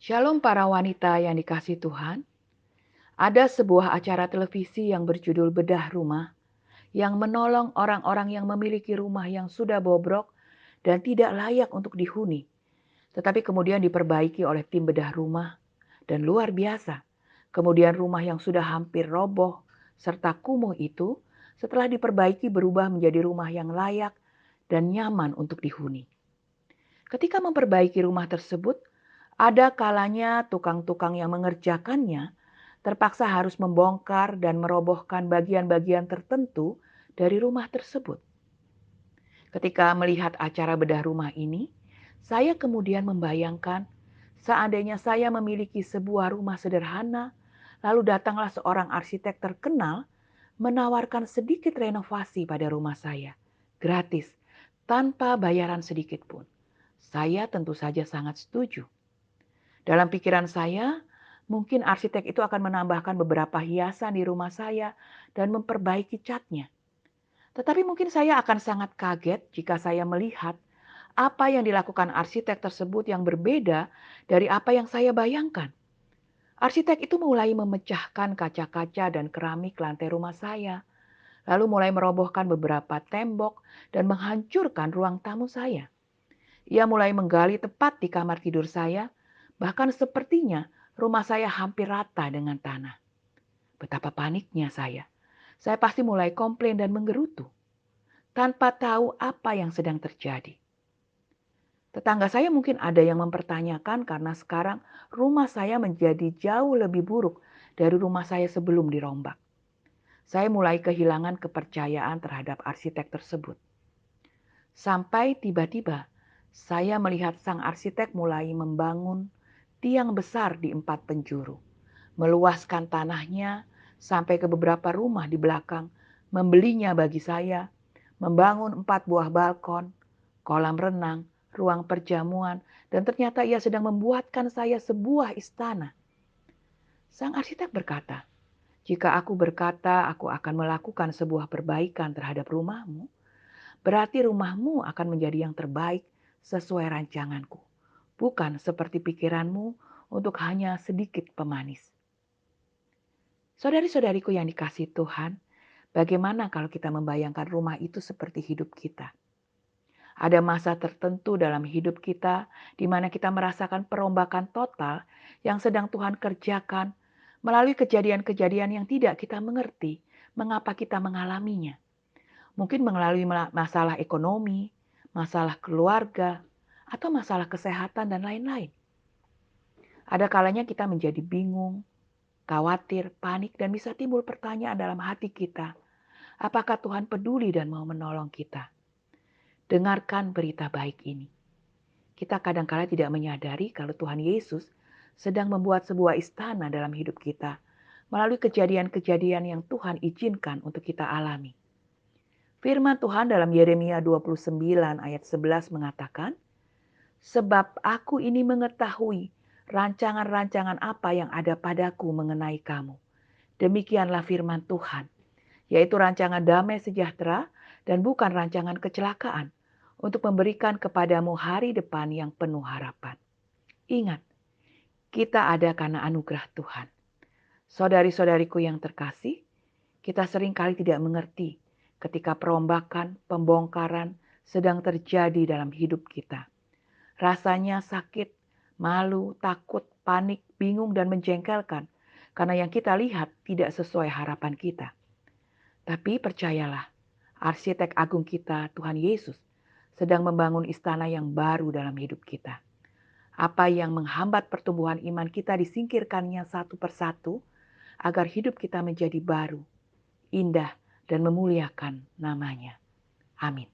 Shalom para wanita yang dikasihi Tuhan. Ada sebuah acara televisi yang berjudul Bedah Rumah yang menolong orang-orang yang memiliki rumah yang sudah bobrok dan tidak layak untuk dihuni. Tetapi kemudian diperbaiki oleh tim bedah rumah dan luar biasa. Kemudian rumah yang sudah hampir roboh serta kumuh itu setelah diperbaiki berubah menjadi rumah yang layak dan nyaman untuk dihuni. Ketika memperbaiki rumah tersebut, ada kalanya tukang-tukang yang mengerjakannya terpaksa harus membongkar dan merobohkan bagian-bagian tertentu dari rumah tersebut. Ketika melihat acara bedah rumah ini, saya kemudian membayangkan seandainya saya memiliki sebuah rumah sederhana, lalu datanglah seorang arsitek terkenal menawarkan sedikit renovasi pada rumah saya, gratis, tanpa bayaran sedikit pun. Saya tentu saja sangat setuju. Dalam pikiran saya, mungkin arsitek itu akan menambahkan beberapa hiasan di rumah saya dan memperbaiki catnya. Tetapi mungkin saya akan sangat kaget jika saya melihat apa yang dilakukan arsitek tersebut yang berbeda dari apa yang saya bayangkan. Arsitek itu mulai memecahkan kaca-kaca dan keramik lantai rumah saya, lalu mulai merobohkan beberapa tembok dan menghancurkan ruang tamu saya. Ia mulai menggali tepat di kamar tidur saya, bahkan sepertinya rumah saya hampir rata dengan tanah. Betapa paniknya saya. Saya pasti mulai komplain dan menggerutu, tanpa tahu apa yang sedang terjadi. Tetangga saya mungkin ada yang mempertanyakan karena sekarang rumah saya menjadi jauh lebih buruk dari rumah saya sebelum dirombak. Saya mulai kehilangan kepercayaan terhadap arsitek tersebut. Sampai tiba-tiba saya melihat sang arsitek mulai membangun tiang besar di 4 penjuru, meluaskan tanahnya sampai ke beberapa rumah di belakang, membelinya bagi saya, membangun 4 buah balkon, kolam renang, ruang perjamuan, dan ternyata ia sedang membuatkan saya sebuah istana. Sang arsitek berkata, "Jika aku berkata aku akan melakukan sebuah perbaikan terhadap rumahmu, berarti rumahmu akan menjadi yang terbaik sesuai rancanganku, bukan seperti pikiranmu untuk hanya sedikit pemanis." Saudari-saudariku yang dikasihi Tuhan, bagaimana kalau kita membayangkan rumah itu seperti hidup kita? Ada masa tertentu dalam hidup kita di mana kita merasakan perombakan total yang sedang Tuhan kerjakan melalui kejadian-kejadian yang tidak kita mengerti mengapa kita mengalaminya. Mungkin melalui masalah ekonomi, masalah keluarga, atau masalah kesehatan dan lain-lain. Ada kalanya kita menjadi bingung, khawatir, panik, dan bisa timbul pertanyaan dalam hati kita. Apakah Tuhan peduli dan mau menolong kita? Dengarkan berita baik ini. Kita kadang-kala tidak menyadari kalau Tuhan Yesus sedang membuat sebuah istana dalam hidup kita melalui kejadian-kejadian yang Tuhan izinkan untuk kita alami. Firman Tuhan dalam Yeremia 29 ayat 11 mengatakan, "Sebab aku ini mengetahui rancangan-rancangan apa yang ada padaku mengenai kamu. Demikianlah firman Tuhan, yaitu rancangan damai sejahtera dan bukan rancangan kecelakaan, untuk memberikan kepadamu hari depan yang penuh harapan." Ingat, kita ada karena anugerah Tuhan. Saudari-saudariku yang terkasih, kita seringkali tidak mengerti ketika perombakan, pembongkaran sedang terjadi dalam hidup kita. Rasanya sakit, malu, takut, panik, bingung, dan menjengkelkan karena yang kita lihat tidak sesuai harapan kita. Tapi percayalah, arsitek agung kita, Tuhan Yesus, sedang membangun istana yang baru dalam hidup kita. Apa yang menghambat pertumbuhan iman kita disingkirkannya satu persatu agar hidup kita menjadi baru, indah, dan memuliakan namanya. Amin.